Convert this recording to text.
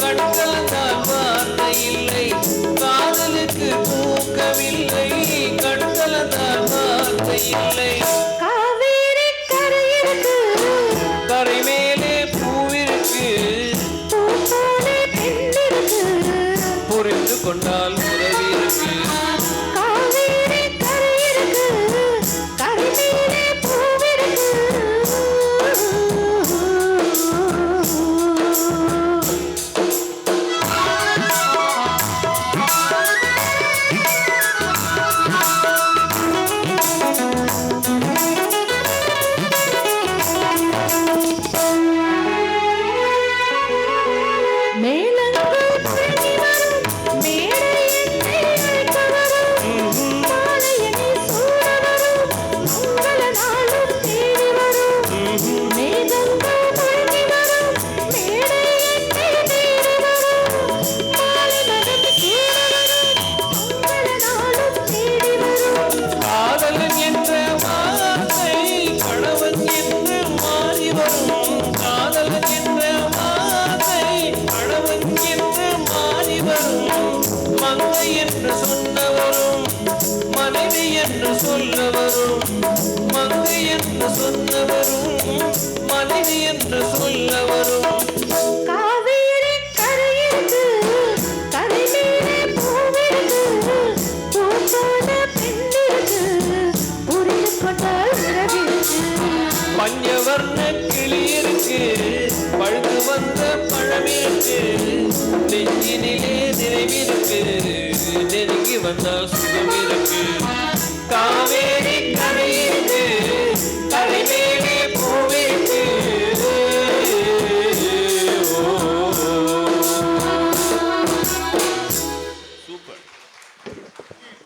கண் கலந்தால் வார்த்தை இல்லை, காதலுக்கு தூக்கமில்லை, கண் கலந்தால் வார்த்தை இல்லை. காவேரி கரையிருக்கு, கரை மேலே பூவிருக்கு, புரிந்து கொண்டால் உதவி இருக்கு. காவேரி கரையிருக்கு, கரை மேலே பூவிருக்கு. மனைவி என்று சொல்லவரும், மங்கை என்று சொன்னவரும், மனைவி என்று சொல்லவரும். காவேரி கரையிருக்கு, கரை மேலே பூவிருக்கு, பூத்தோட பெண்ணிருக்கு, புரிந்து கொண்டால் உறவிருக்கு. பஞ்சவர்ண கிளி இருக்கு, பழுத்து வந்த பழமிருக்கு,